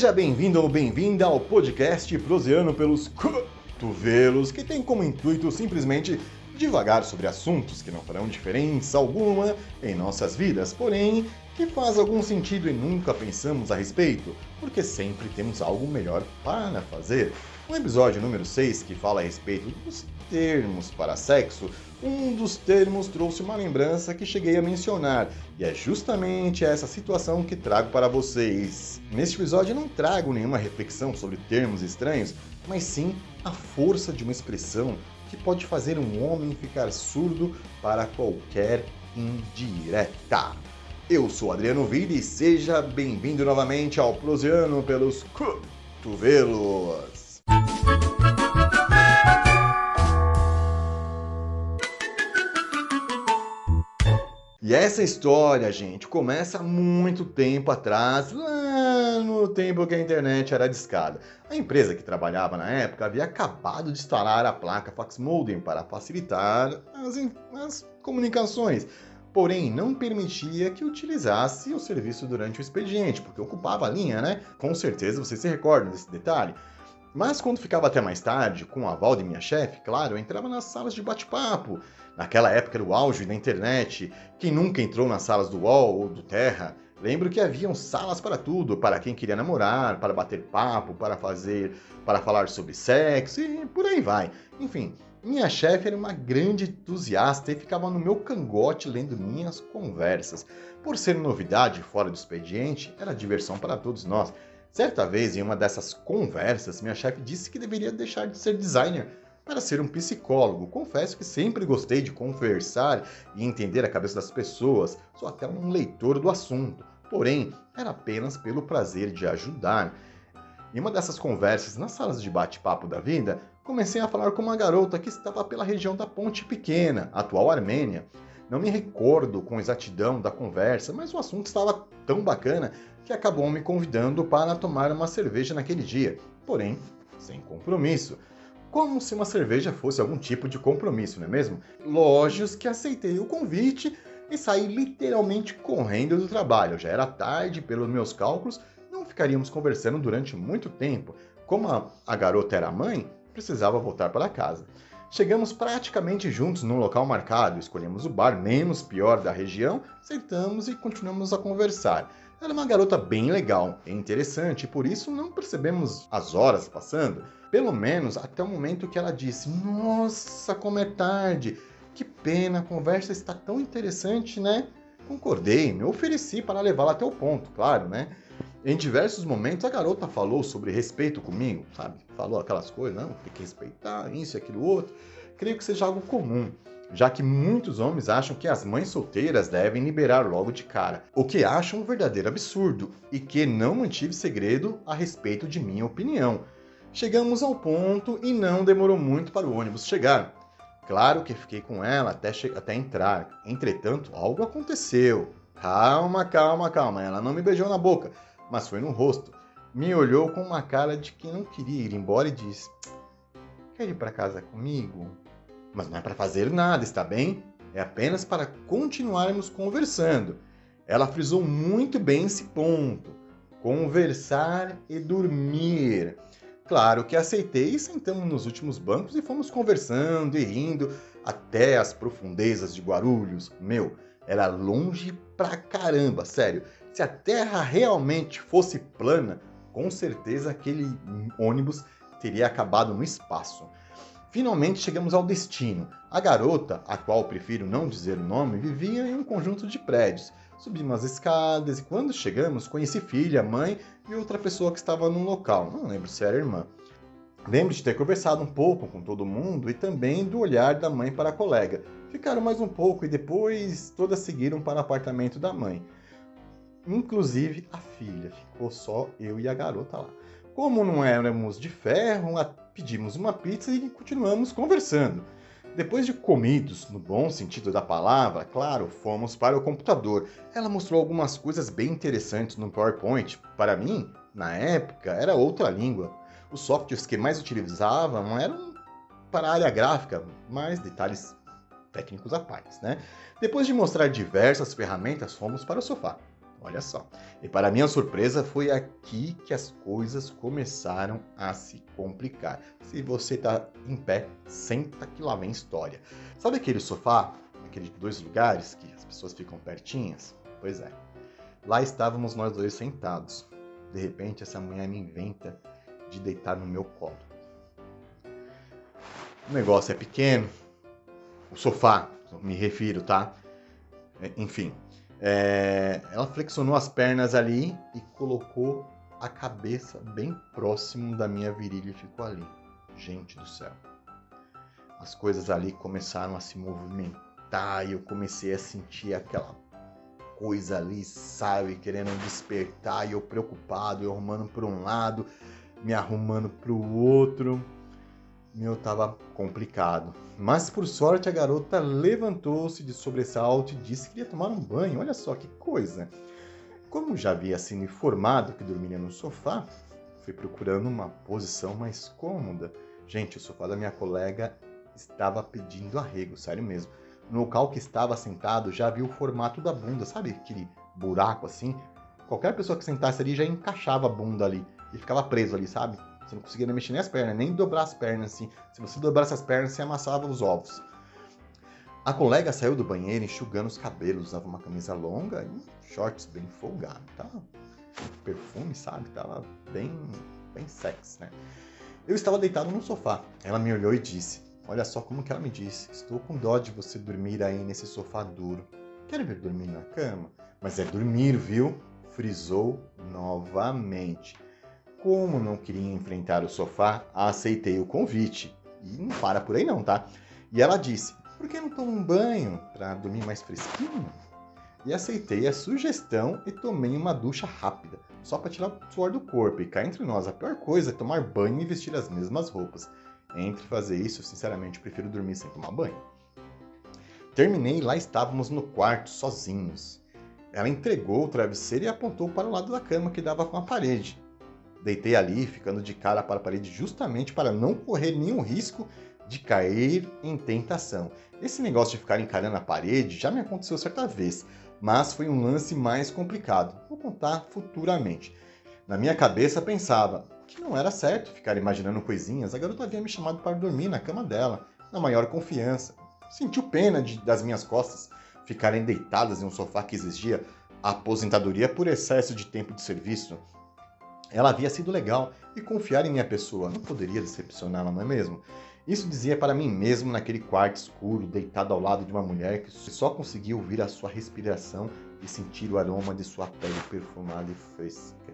Seja bem-vindo ou bem-vinda ao podcast Proseando pelos Cotovelos, que tem como intuito simplesmente divagar sobre assuntos que não farão diferença alguma em nossas vidas, porém que faz algum sentido e nunca pensamos a respeito, porque sempre temos algo melhor para fazer. No episódio número 6, que fala a respeito dos termos para sexo, um dos termos trouxe uma lembrança que cheguei a mencionar, e é justamente essa situação que trago para vocês. Neste episódio eu não trago nenhuma reflexão sobre termos estranhos, mas sim a força de uma expressão que pode fazer um homem ficar surdo para qualquer indireta. Eu sou Adriano Villa e seja bem-vindo novamente ao Proseando pelos Cotovelos. E essa história, gente, começa há muito tempo atrás, lá no tempo que a internet era discada. A empresa que trabalhava na época havia acabado de instalar a placa fax modem para facilitar as comunicações, porém não permitia que utilizasse o serviço durante o expediente, porque ocupava a linha, né? Com certeza vocês se recordam desse detalhe. Mas quando ficava até mais tarde, com o aval de minha chefe, claro, eu entrava nas salas de bate-papo. Naquela época era o auge da internet. Quem nunca entrou nas salas do UOL ou do Terra? Lembro que haviam salas para tudo, para quem queria namorar, para bater papo, para falar sobre sexo e por aí vai. Enfim, minha chefe era uma grande entusiasta e ficava no meu cangote lendo minhas conversas. Por ser novidade fora do expediente, era diversão para todos nós. Certa vez, em uma dessas conversas, minha chefe disse que deveria deixar de ser designer para ser um psicólogo. Confesso que sempre gostei de conversar e entender a cabeça das pessoas, sou até um leitor do assunto. Porém, era apenas pelo prazer de ajudar. Em uma dessas conversas, nas salas de bate-papo da vida, comecei a falar com uma garota que estava pela região da Ponte Pequena, atual Armênia. Não me recordo com exatidão da conversa, mas o assunto estava tão bacana que acabou me convidando para tomar uma cerveja naquele dia, porém, sem compromisso. Como se uma cerveja fosse algum tipo de compromisso, não é mesmo? Lógico que aceitei o convite e saí literalmente correndo do trabalho. Já era tarde, pelos meus cálculos, não ficaríamos conversando durante muito tempo. Como a garota era mãe, precisava voltar para casa. Chegamos praticamente juntos no local marcado, escolhemos o bar menos pior da região, sentamos e continuamos a conversar. Era uma garota bem legal e interessante, e por isso não percebemos as horas passando, pelo menos até o momento que ela disse: "Nossa, como é tarde! Que pena, a conversa está tão interessante, né?" Concordei, me ofereci para levá-la até o ponto, claro, né? Em diversos momentos a garota falou sobre respeito comigo, sabe? Falou aquelas coisas, não, tem que respeitar isso e aquilo outro. Creio que seja algo comum, já que muitos homens acham que as mães solteiras devem liberar logo de cara, o que acho um verdadeiro absurdo, e que não mantive segredo a respeito de minha opinião. Chegamos ao ponto e não demorou muito para o ônibus chegar. Claro que fiquei com ela até entrar, entretanto algo aconteceu. Calma, ela não me beijou na boca, mas foi no rosto. Me olhou com uma cara de que não queria ir embora e disse: "Quer ir para casa comigo? Mas não é para fazer nada, está bem? É apenas para continuarmos conversando." Ela frisou muito bem esse ponto. Conversar e dormir. Claro que aceitei e sentamos nos últimos bancos e fomos conversando e rindo até as profundezas de Guarulhos. Meu, era longe pra caramba, sério. Se a Terra realmente fosse plana, com certeza aquele ônibus teria acabado no espaço. Finalmente chegamos ao destino. A garota, a qual prefiro não dizer o nome, vivia em um conjunto de prédios. Subimos as escadas e quando chegamos conheci filha, mãe e outra pessoa que estava no local. Não lembro se era irmã. Lembro de ter conversado um pouco com todo mundo e também do olhar da mãe para a colega. Ficaram mais um pouco e depois todas seguiram para o apartamento da mãe. Inclusive a filha. Ficou só eu e a garota lá. Como não éramos de ferro, pedimos uma pizza e continuamos conversando. Depois de comidos, no bom sentido da palavra, claro, fomos para o computador. Ela mostrou algumas coisas bem interessantes no PowerPoint. Para mim, na época, era outra língua. Os softwares que mais utilizavam eram para a área gráfica, mas detalhes técnicos à parte, né? Depois de mostrar diversas ferramentas, fomos para o sofá. Olha só. E para minha surpresa, foi aqui que as coisas começaram a se complicar. Se você tá em pé, senta que lá vem história. Sabe aquele sofá, aqueles 2 lugares que as pessoas ficam pertinhas? Pois é. Lá estávamos nós 2 sentados. De repente, essa mulher me inventa de deitar no meu colo. O negócio é pequeno. O sofá, me refiro, tá? Enfim. Ela flexionou as pernas ali e colocou a cabeça bem próximo da minha virilha e ficou ali. Gente do céu. As coisas ali começaram a se movimentar e eu comecei a sentir aquela coisa ali, sabe, querendo despertar e eu preocupado, eu arrumando para um lado, me arrumando para o outro. Meu, tava complicado. Mas por sorte a garota levantou-se de sobressalto e disse que queria tomar um banho. Olha só que coisa. Como já havia sido informado que dormiria no sofá, fui procurando uma posição mais cômoda. Gente, o sofá da minha colega estava pedindo arrego, sério mesmo. No local que estava sentado já havia o formato da bunda, sabe aquele buraco assim? Qualquer pessoa que sentasse ali já encaixava a bunda ali e ficava preso ali, sabe? Você não conseguia nem mexer nem as pernas, nem dobrar as pernas assim. Se você dobrasse as pernas, você amassava os ovos. A colega saiu do banheiro enxugando os cabelos, usava uma camisa longa e shorts bem folgados. Tava perfume, sabe? Tava bem sexy, né? Eu estava deitado no sofá. Ela me olhou e disse, olha só como que ela me disse, estou com dó de você dormir aí nesse sofá duro. Quer vir dormir na cama? Mas é dormir, viu? Frisou novamente. Como não queria enfrentar o sofá, aceitei o convite. E não para por aí não, tá? E ela disse, por que não toma um banho para dormir mais fresquinho? E aceitei a sugestão e tomei uma ducha rápida, só para tirar o suor do corpo. E cá entre nós, a pior coisa é tomar banho e vestir as mesmas roupas. Entre fazer isso, sinceramente, prefiro dormir sem tomar banho. Terminei e lá estávamos no quarto, sozinhos. Ela entregou o travesseiro e apontou para o lado da cama que dava com a parede. Deitei ali, ficando de cara para a parede justamente para não correr nenhum risco de cair em tentação. Esse negócio de ficar encarando a parede já me aconteceu certa vez, mas foi um lance mais complicado. Vou contar futuramente. Na minha cabeça pensava que não era certo ficar imaginando coisinhas. A garota havia me chamado para dormir na cama dela, na maior confiança. Sentiu pena das minhas costas ficarem deitadas em um sofá que exigia aposentadoria por excesso de tempo de serviço. Ela havia sido legal e confiar em minha pessoa não poderia decepcioná-la, não é mesmo? Isso dizia para mim mesmo naquele quarto escuro, deitado ao lado de uma mulher que só conseguia ouvir a sua respiração e sentir o aroma de sua pele perfumada e fresca.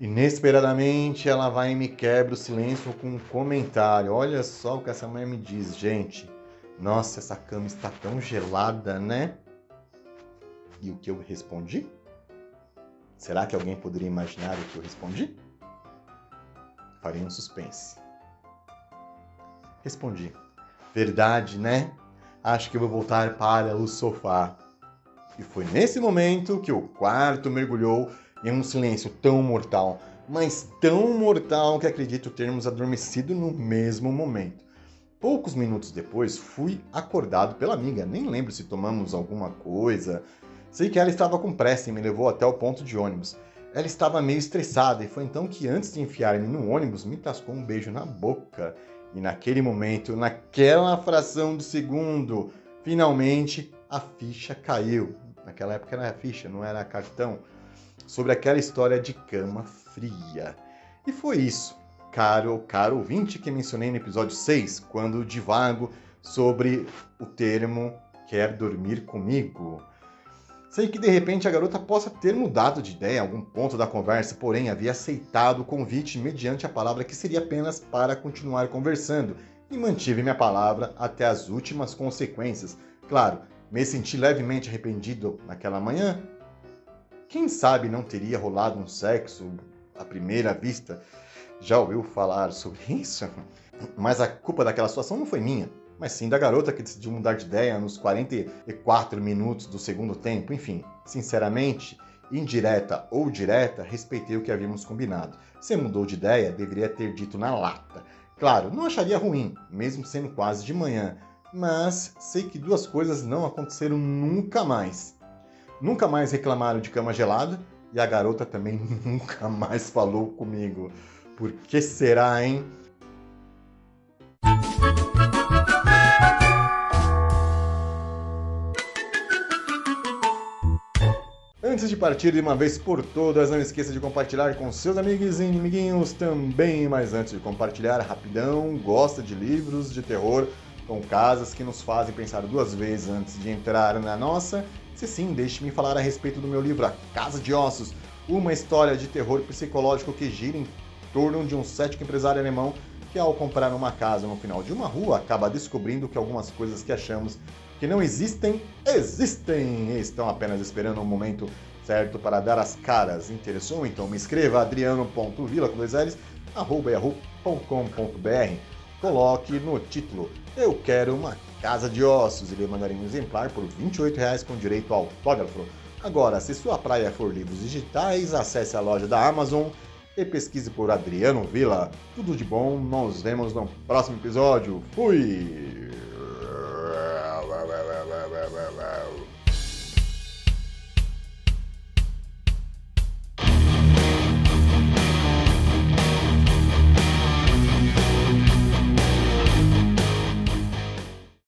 Inesperadamente, ela vai e me quebra o silêncio com um comentário. Olha só o que essa mulher me diz, gente. Nossa, essa cama está tão gelada, né? E o que eu respondi? Será que alguém poderia imaginar o que eu respondi? Farei um suspense. Respondi, verdade, né? Acho que eu vou voltar para o sofá. E foi nesse momento que o quarto mergulhou em um silêncio tão mortal, mas tão mortal que acredito termos adormecido no mesmo momento. Poucos minutos depois, fui acordado pela amiga. Nem lembro se tomamos alguma coisa. Sei que ela estava com pressa e me levou até o ponto de ônibus. Ela estava meio estressada e foi então que, antes de enfiar-me no ônibus, me tascou um beijo na boca. E naquele momento, naquela fração de segundo, finalmente a ficha caiu. Naquela época era ficha, não era cartão. Sobre aquela história de cama fria. E foi isso, caro ouvinte, que mencionei no episódio 6, quando divago sobre o termo quer dormir comigo. Sei que de repente a garota possa ter mudado de ideia em algum ponto da conversa, porém havia aceitado o convite mediante a palavra que seria apenas para continuar conversando e mantive minha palavra até as últimas consequências. Claro, me senti levemente arrependido naquela manhã. Quem sabe não teria rolado um sexo à primeira vista? Já ouviu falar sobre isso? Mas a culpa daquela situação não foi minha, mas sim da garota que decidiu mudar de ideia nos 44 minutos do segundo tempo. Enfim, sinceramente, indireta ou direta, respeitei o que havíamos combinado. Se mudou de ideia, deveria ter dito na lata. Claro, não acharia ruim, mesmo sendo quase de manhã, mas sei que duas coisas não aconteceram nunca mais. nunca mais reclamaram de cama gelada e a garota também nunca mais falou comigo. Por que será, hein? Antes de partir de uma vez por todas, não esqueça de compartilhar com seus amigos e inimiguinhos também. Mas antes de compartilhar, rapidão, gosta de livros de terror com casas que nos fazem pensar duas vezes antes de entrar na nossa? Se sim, deixe-me falar a respeito do meu livro A Casa de Ossos, uma história de terror psicológico que gira em torno de um cético empresário alemão que, ao comprar uma casa no final de uma rua, acaba descobrindo que algumas coisas que achamos que não existem, existem e estão apenas esperando um momento certo para dar as caras. Interessou? Então me escreva adriano.villa com 2 L's, @yahoo.com.br. Coloque no título: Eu quero uma casa de ossos, e lhe mandarei um exemplar por R$28 com direito ao autógrafo. Agora, se sua praia for livros digitais, acesse a loja da Amazon e pesquise por Adriano Villa. Tudo de bom, nos vemos no próximo episódio. Fui!